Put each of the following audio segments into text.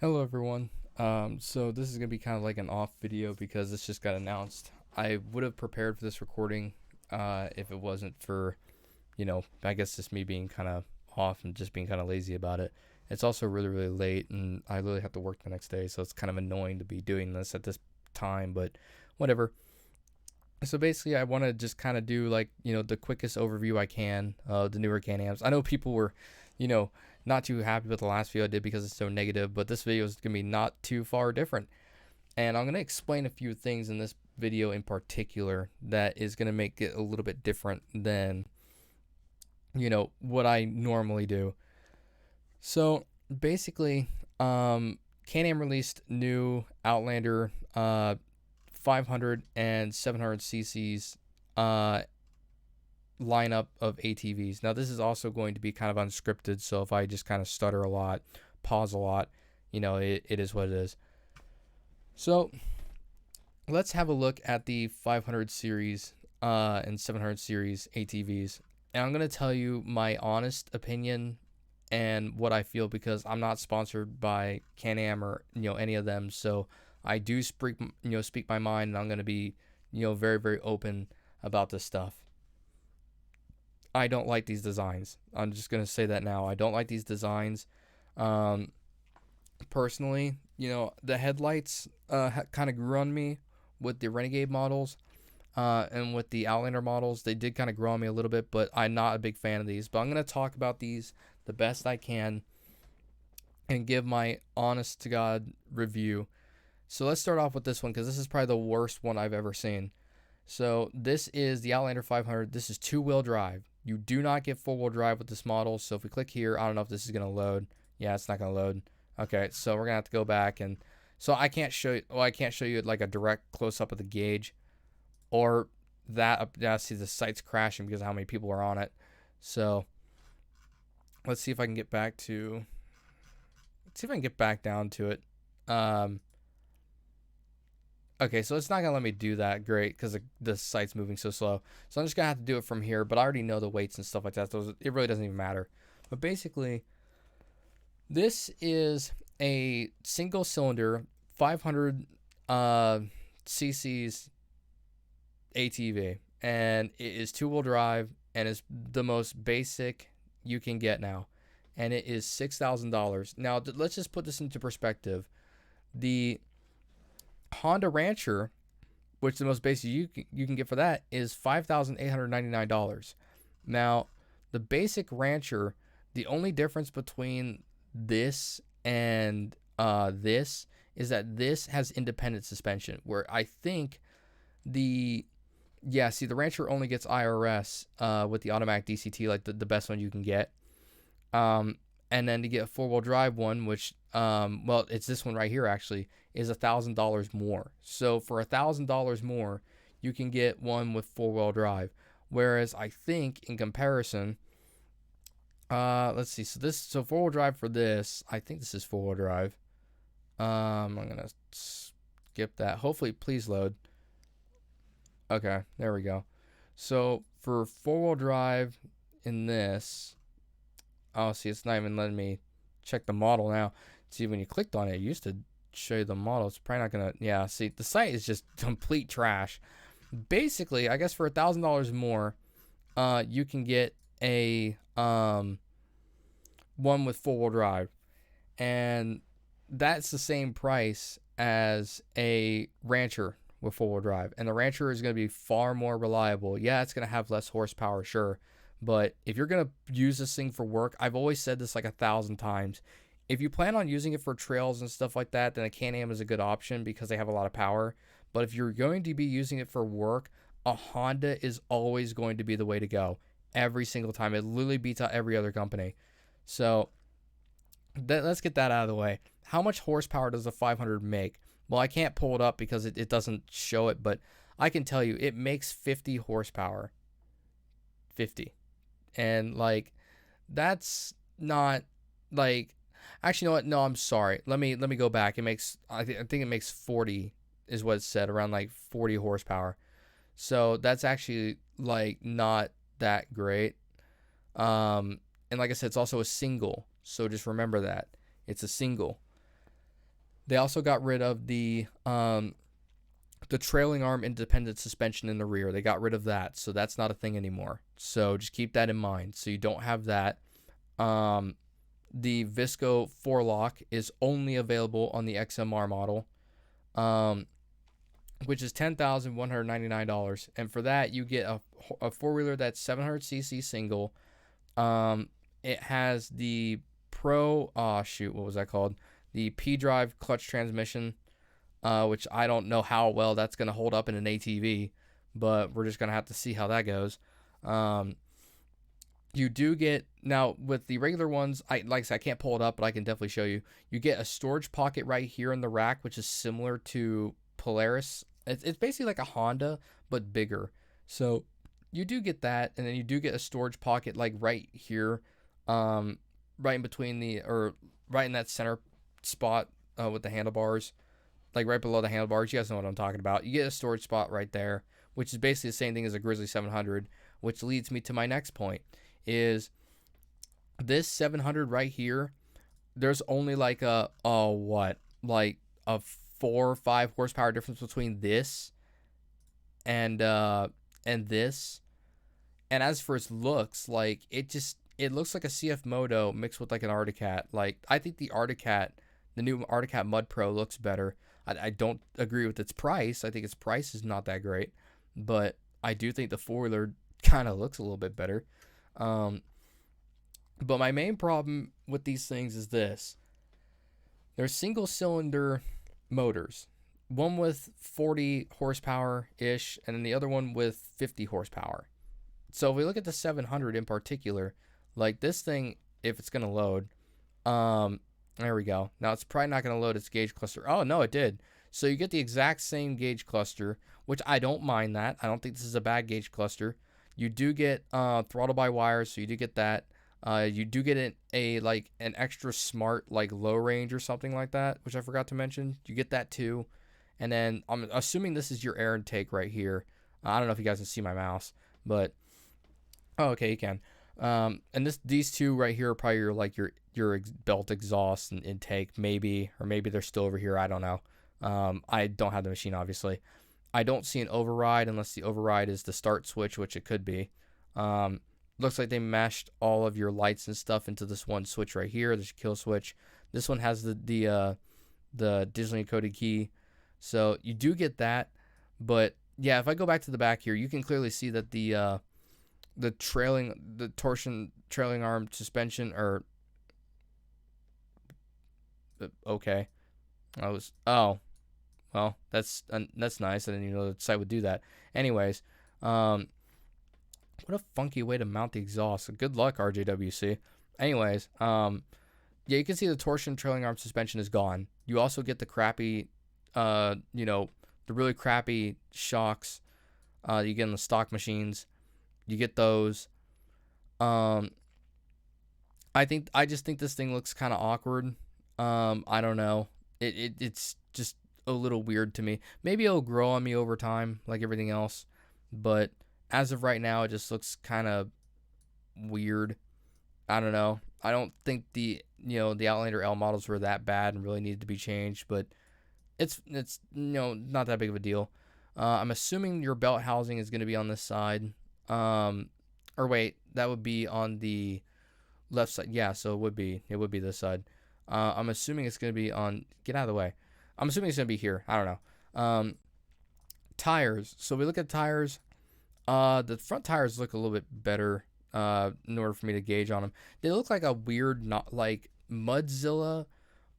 Hello everyone. So this is gonna be kind of like an off video because this just got announced. I would have prepared for this recording if it wasn't for, I guess just me being kind of off and just being kind of lazy about it. It's also really, really late and I literally have to work the next day, so it's kind of annoying to be doing this at this time, but whatever. So basically, I want to just kind of do like, the quickest overview I can of the newer Can-Ams. I know people were, you know, not too happy with the last video I did because it's so negative, but this video is going to be not too far different. And I'm going to explain a few things in this video in particular that is going to make it a little bit different than, what I normally do. So basically, Can-Am released new Outlander 500 and 700 cc's uh, lineup of ATVs. Now, this is also going to be kind of unscripted, so if I just kind of stutter a lot, pause a lot, it is what it is. So, let's have a look at the 500 series and 700 series ATVs. And I'm going to tell you my honest opinion and what I feel because I'm not sponsored by Can-Am or any of them. So I do speak my mind, and I'm going to be very, very open about this stuff. I don't like these designs. I'm just going to say that now. I don't like these designs. Um, Personally, the headlights kind of grew on me with the Renegade models. And with the Outlander models, they did kind of grow on me a little bit, but I'm not a big fan of these. But I'm going to talk about these the best I can and give my honest to God review. So let's start off with this one because this is probably the worst one I've ever seen. So this is the Outlander 500. This is two-wheel drive. You do not get four-wheel drive with this model. So if we click here, I don't know if this is going to load. Yeah, it's not going to load. Okay, so we're going to have to go back. And so I can't show you, I can't show you like a direct close-up of the gauge or that. Yeah, see the site's crashing because of how many people are on it. So let's see if I can get back to, let's see if I can get back down to it. Okay, so it's not gonna let me do that great because the site's moving so slow. So I'm just gonna have to do it from here. But I already know the weights and stuff like that, so it really doesn't even matter. But basically, this is a single cylinder 500 cc's ATV, and it is two-wheel drive, and it's the most basic you can get now, and it is $6,000. Now let's just put this into perspective. The Honda Rancher, which the most basic you can get for that is $5,899. Now, the basic Rancher, the only difference between this and this is that this has independent suspension, where I think the the Rancher only gets IRS with the automatic DCT, like the best one you can get. And then to get a four-wheel drive one, which it's this one right here actually, is $1,000 more. So for $1,000 more, you can get one with four-wheel drive. Whereas I think in comparison, let's see. So four-wheel drive for this, I think this is four-wheel drive. I'm gonna skip that. Hopefully, please load. Okay, there we go. So for four-wheel drive in this, oh, see, it's not even letting me check the model now. See, when you clicked on it, it used to show you the model. It's probably not gonna. Yeah, see, the site is just complete trash. Basically, I guess for $1,000 more, you can get a one with four-wheel drive, and that's the same price as a Rancher with four-wheel drive. And the Rancher is going to be far more reliable. Yeah, it's going to have less horsepower, sure, but if you're going to use this thing for work, I've always said this like 1,000 times. If you plan on using it for trails and stuff like that, then a Can-Am is a good option because they have a lot of power. But if you're going to be using it for work, a Honda is always going to be the way to go. Every single time. It literally beats out every other company. So let's get that out of the way. How much horsepower does the 500 make? Well, I can't pull it up because it doesn't show it, but I can tell you it makes 50 horsepower. 50. And like that's not like actually, you know what? No, I'm sorry. Let me go back. It makes I think it makes 40 is what it said, around like 40 horsepower. So that's actually like not that great. And like I said, it's also a single. So just remember that. It's a single. They also got rid of the trailing arm independent suspension in the rear. They got rid of that, so that's not a thing anymore. So just keep that in mind. So you don't have that. The Visco 4-lock is only available on the XMR model, which is $10,199. And for that, you get a four-wheeler that's 700cc single. It has the Pro, what was that called? The P-Drive clutch transmission, which I don't know how well that's going to hold up in an ATV, but we're just going to have to see how that goes. You do get, now with the regular ones, like I said, I can't pull it up, but I can definitely show you. You get a storage pocket right here in the rack, which is similar to Polaris. It's basically like a Honda, but bigger. So you do get that, and then you do get a storage pocket like right here, right in between right in that center spot with the handlebars, like right below the handlebars. You guys know what I'm talking about. You get a storage spot right there, which is basically the same thing as a Grizzly 700, which leads me to my next point, is this 700 right here, there's only like a 4 or 5 horsepower difference between this and this. And as for its looks, like it looks like a CF Moto mixed with like an Arctic Cat. Like I think the new Arctic Cat Mud Pro looks better. I don't agree with its price. I think its price is not that great, but I do think the four-wheeler kind of looks a little bit better. But my main problem with these things is this. They're single-cylinder motors. One with 40 horsepower-ish, and then the other one with 50 horsepower. So if we look at the 700 in particular, like this thing, if it's going to load, there we go. Now it's probably not going to load its gauge cluster. Oh, no, it did. So you get the exact same gauge cluster, which I don't mind that. I don't think this is a bad gauge cluster. You do get throttle by wire, so you do get that. You do get an extra smart like low range or something like that, which I forgot to mention. You get that too. And then I'm assuming this is your air intake right here. I don't know if you guys can see my mouse, but okay, you can. And these two right here are probably your belt exhaust and intake, maybe, or maybe they're still over here. I don't know. I don't have the machine, obviously. I don't see an override unless the override is the start switch, which it could be. Looks like they meshed all of your lights and stuff into this one switch right here. There's a kill switch. This one has the digitally encoded key. So you do get that. But yeah, if I go back to the back here, you can clearly see that the torsion trailing arm suspension okay. Well, that's nice. I didn't even know the site would do that. Anyways, what a funky way to mount the exhaust. Good luck, RJWC. Anyways, yeah, you can see the torsion trailing arm suspension is gone. You also get the crappy, the really crappy shocks you get in the stock machines. You get those. I just think this thing looks kind of awkward. I don't know. It's just a little weird to me. Maybe it'll grow on me over time, like everything else. But as of right now, it just looks kind of weird. I don't know. I don't think the Outlander L models were that bad and really needed to be changed, but it's not that big of a deal. I'm assuming your belt housing is going to be on this side. Or wait, that would be on the left side. Yeah, so it would be this side. I'm assuming it's going to be on, get out of the way. I'm assuming it's going to be here. I don't know. Tires. So we look at tires. The front tires look a little bit better in order for me to gauge on them. They look like a weird, not like Mudzilla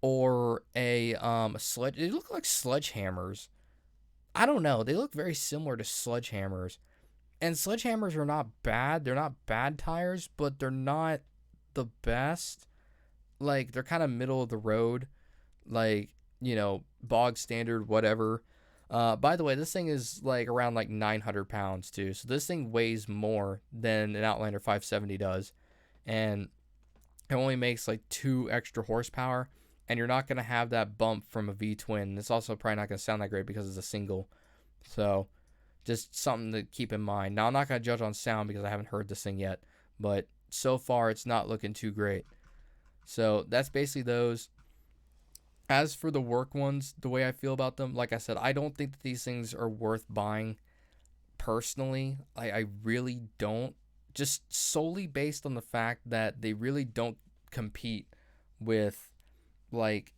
or a sledge. They look like sledgehammers. I don't know. They look very similar to sledgehammers. And sledgehammers are not bad. They're not bad tires, but they're not the best. Like, they're kind of middle of the road. Like, bog standard, whatever. By the way, this thing is like around like 900 pounds too. So this thing weighs more than an Outlander 570 does. And it only makes like 2 extra horsepower. And you're not going to have that bump from a V-twin. It's also probably not going to sound that great because it's a single. So just something to keep in mind. Now, I'm not going to judge on sound because I haven't heard this thing yet. But so far, it's not looking too great. So that's basically those. As for the work ones, the way I feel about them, like I said, I don't think that these things are worth buying personally. I really don't. Just solely based on the fact that they really don't compete with, like,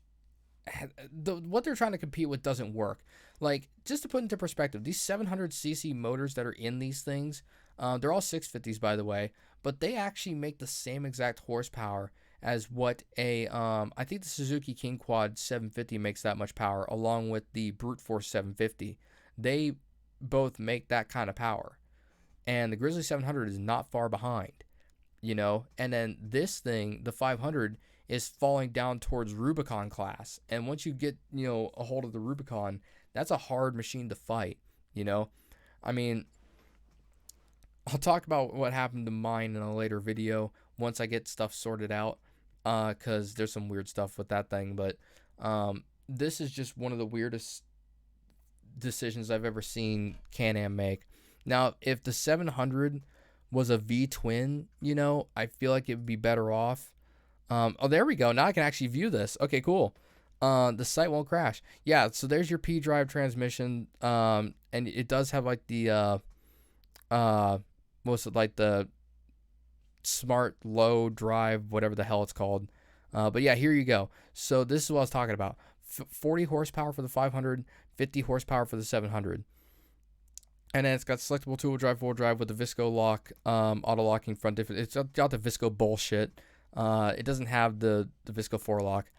what they're trying to compete with doesn't work. Like, just to put into perspective, these 700cc motors that are in these things, they're all 650s, by the way, but they actually make the same exact horsepower as what I think the Suzuki King Quad 750 makes that much power, along with the Brute Force 750. They both make that kind of power, and the Grizzly 700 is not far behind. And then this thing, the 500, is falling down towards Rubicon class. And once you get, a hold of the Rubicon, that's a hard machine to fight, you know? I mean, I'll talk about what happened to mine in a later video once I get stuff sorted out, because there's some weird stuff with that thing. But this is just one of the weirdest decisions I've ever seen Can-Am make. Now, if the 700 was a V-twin, I feel like it would be better off. Oh, there we go. Now I can actually view this. Okay, cool. The site won't crash. Yeah, so there's your P-drive transmission. And it does have like the what's it, like the smart low drive, whatever the hell it's called. But yeah, here you go. So this is what I was talking about. 40 horsepower for the 500, 50 horsepower for the 700. And then it's got selectable two-wheel drive, four-wheel drive with the Visco lock, auto-locking front diff. It's got the Visco bullshit. It doesn't have the Visco 4-lock.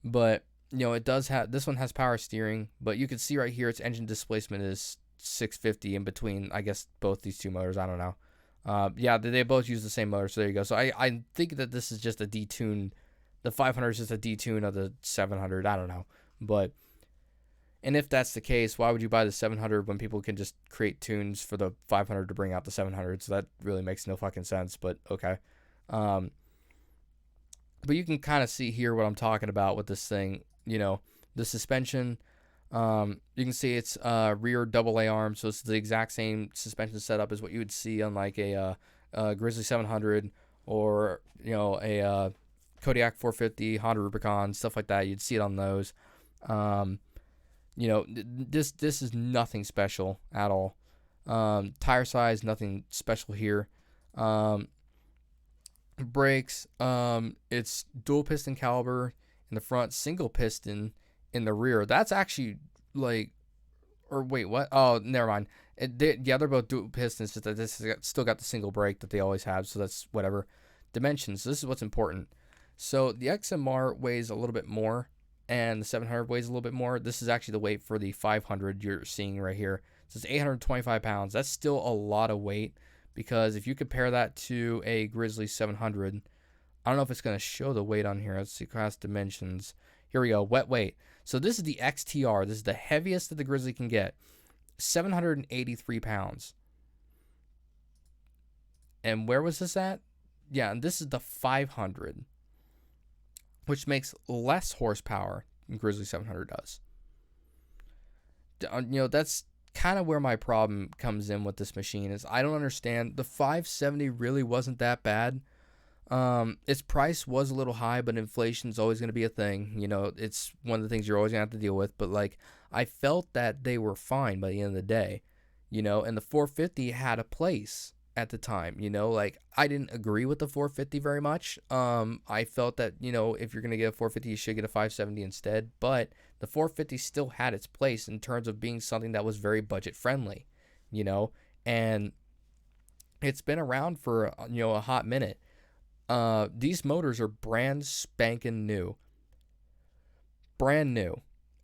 But, it does have, this one has power steering. But you can see right here its engine displacement is 650 in between, I guess, both these two motors. I don't know. Yeah, they both use the same motor, so there you go. So I think that this is just a detune. The 500 is just a detune of the 700. I don't know. And if that's the case, why would you buy the 700 when people can just create tunes for the 500 to bring out the 700? So that really makes no fucking sense, but okay. But you can kind of see here what I'm talking about with this thing. The suspension, you can see it's rear double A arm, so it's the exact same suspension setup as what you would see on like a Grizzly 700 or a Kodiak 450, Honda Rubicon, stuff like that. You'd see it on those. This is nothing special at all. Tire size, nothing special here. Brakes, it's dual piston caliber in the front, single piston in the rear. That's actually or wait, what? Oh, never mind. They're both dual pistons, just that this has still got the single brake that they always have, so that's whatever. Dimensions, this is what's important. So the XMR weighs a little bit more, and the 700 weighs a little bit more. This is actually the weight for the 500 you're seeing right here. So it's 825 pounds. That's still a lot of weight, because if you compare that to a Grizzly 700, I don't know if it's going to show the weight on here. Let's see, class dimensions. Here we go, wet weight. So this is the XTR. This is the heaviest that the Grizzly can get. 783 pounds. And where was this at? Yeah, and this is the 500, which makes less horsepower than Grizzly 700 does. That's kind of where my problem comes in with this machine, is I don't understand. The 570 really wasn't that bad. Its price was a little high, but inflation's always going to be a thing. It's one of the things you're always going to have to deal with. But, I felt that they were fine by the end of the day, and the 450 had a place at the time. I didn't agree with the 450 very much. I felt that, if you're going to get a 450, you should get a 570 instead. But the 450 still had its place in terms of being something that was very budget friendly, and it's been around for, a hot minute. These motors are brand spanking new. Brand new.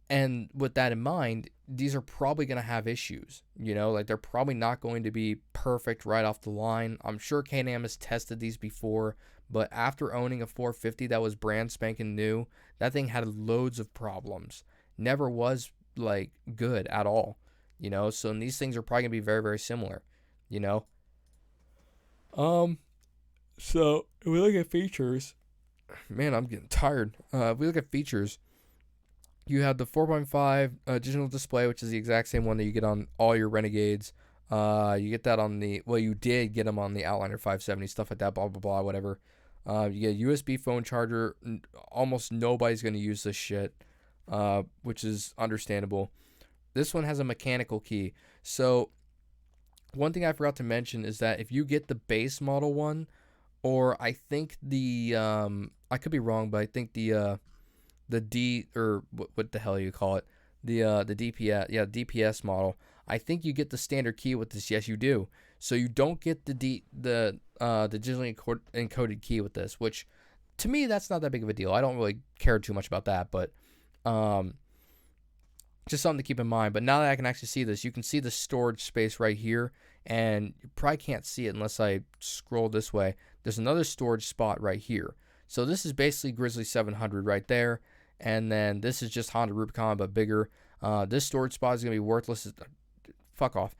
And with that in mind, these are probably going to have issues, they're probably not going to be perfect right off the line. I'm sure Can-Am has tested these before, but after owning a 450 that was brand spanking new, that thing had loads of problems. Never was good at all, so these things are probably going to be very, very similar, So if we look at features, man, I'm getting tired. If we look at features, you have the 4.5 digital display, which is the exact same one that you get on all your Renegades. You get that on you did get them on the Outlander 570, stuff like that, blah, blah, blah, whatever. You get a USB phone charger. Almost nobody's going to use this shit, which is understandable. This one has a mechanical key. So one thing I forgot to mention is that if you get the base model one, or I think the I could be wrong, but I think the D, or what the hell you call it, the DPS, yeah, DPS model. I think you get the standard key with this. Yes, you do. So you don't get the digitally encoded key with this, which to me that's not that big of a deal. I don't really care too much about that, but um, just something to keep in mind. But now that I can actually see this, you can see the storage space right here, and you probably can't see it unless I scroll this way. There's another storage spot right here. So this is basically Grizzly 700 right there, and then this is just Honda Rubicon but bigger. This storage spot is gonna be worthless. Fuck off.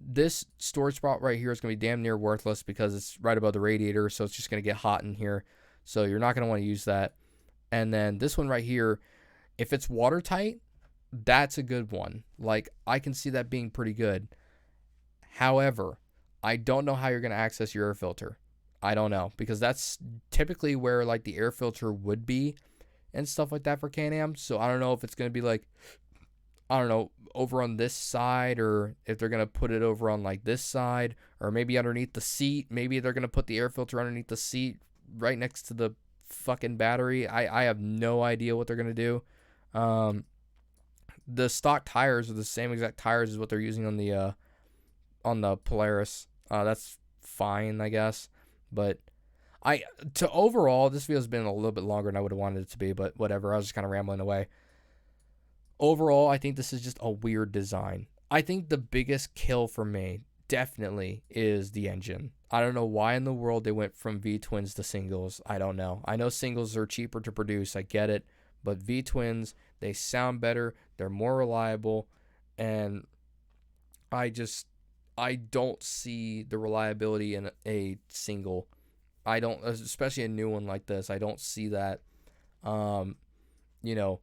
This storage spot right here is gonna be damn near worthless because it's right above the radiator, so it's just gonna get hot in here. So you're not gonna want to use that. And then this one right here, if it's watertight, that's a good one. Like, I can see that being pretty good. However, I don't know how you're going to access your air filter. I don't know, because that's typically where like the air filter would be and stuff like that for Can-Am. So I don't know if it's going to be like, I don't know, over on this side, or if they're going to put it over on like this side, or maybe underneath the seat. Maybe they're going to put the air filter underneath the seat right next to the fucking battery. I have no idea what they're going to do. The stock tires are the same exact tires as what they're using on the Polaris. That's fine, I guess. But overall, this video's been a little bit longer than I would have wanted it to be, but whatever. I was just kind of rambling away. Overall, I think this is just a weird design. I think the biggest kill for me definitely is the engine. I don't know why in the world they went from V-twins to singles. I don't know. I know singles are cheaper to produce. I get it. But V-twins, they sound better. They're more reliable. And I don't see the reliability in a single. I don't, especially a new one like this. I don't see that. You know,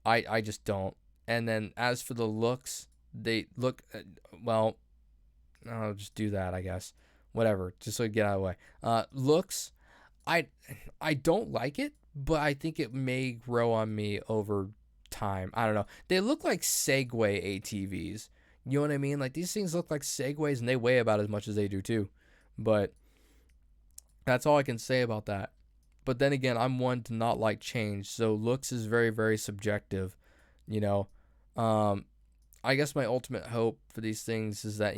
I just don't. And then as for the looks, they look, well, I'll just do that, I guess. Whatever, just so I get out of the way. Looks, I don't like it, but I think it may grow on me over time. I don't know. They look like Segway ATVs. You know what I mean? Like, these things look like Segways, and they weigh about as much as they do too. But that's all I can say about that. But then again, I'm one to not like change, so looks is very, very subjective. You know, I guess my ultimate hope for these things is that,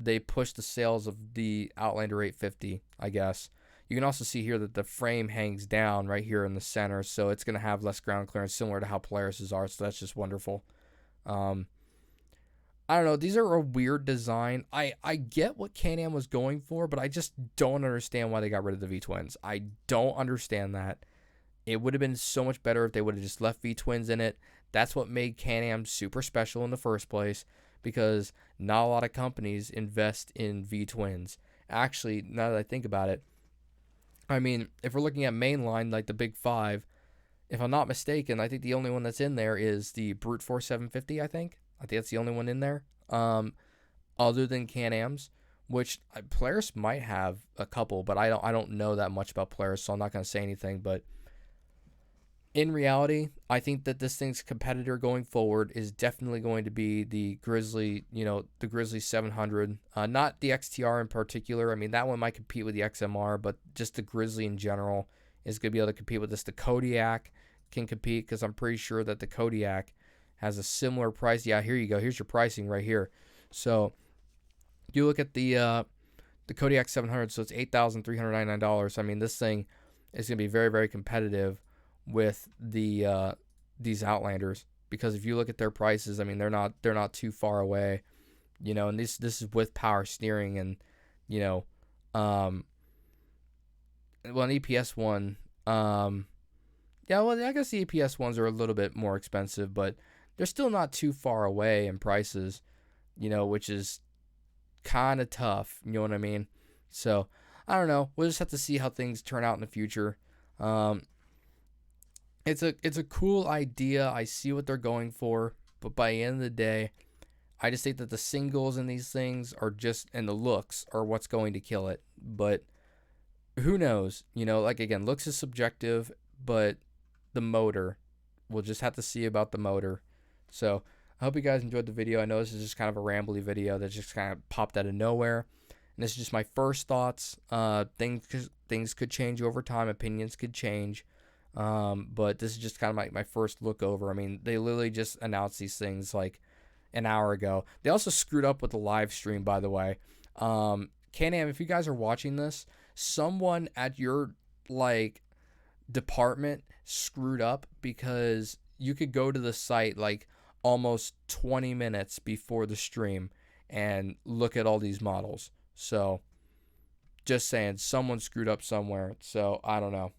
they push the sales of the Outlander 850, I guess. You can also see here that the frame hangs down right here in the center, so it's going to have less ground clearance, similar to how Polaris's are, so that's just wonderful. I don't know. These are a weird design. I get what Can-Am was going for, but I just don't understand why they got rid of the V-twins. I don't understand that. It would have been so much better if they would have just left V-twins in it. That's what made Can-Am super special in the first place, because not a lot of companies invest in V-twins. Actually, now that I think about it, I mean, if we're looking at mainline, like the Big Five, if I'm not mistaken, I think the only one that's in there is the Brute Force 750, I think that's the only one in there, other than Can-Am's, which Polaris might have a couple, but I don't know that much about Polaris, so I'm not going to say anything. But in reality, I think that this thing's competitor going forward is definitely going to be the Grizzly, the Grizzly 700, not the XTR in particular. I mean, that one might compete with the XMR, but just the Grizzly in general is going to be able to compete with this. The Kodiak can compete, because I'm pretty sure that the Kodiak has a similar price. Yeah, here you go. Here's your pricing right here. So you look at the Kodiak 700, so it's $8,399. I mean, this thing is going to be very, very competitive with these Outlanders, because if you look at their prices, I mean, they're not too far away, and this is with power steering, and an EPS one, yeah, well, I guess the EPS ones are a little bit more expensive, but they're still not too far away in prices, which is kind of tough, you know what I mean? So I don't know, we'll just have to see how things turn out in the future. It's a cool idea. I see what they're going for, but by the end of the day, I just think that the singles in these things are just, and the looks are what's going to kill it. But who knows? You know, like again, looks is subjective, but the motor, we'll just have to see about the motor. So I hope you guys enjoyed the video. I know this is just kind of a rambly video that just kind of popped out of nowhere. And this is just my first thoughts. Things could change over time. Opinions could change. But this is just kind of my first look over. I mean, they literally just announced these things like an hour ago. They also screwed up with the live stream, by the way. Can-Am, if you guys are watching this, someone at your like department screwed up, because you could go to the site like almost 20 minutes before the stream and look at all these models. So just saying, someone screwed up somewhere. So I don't know.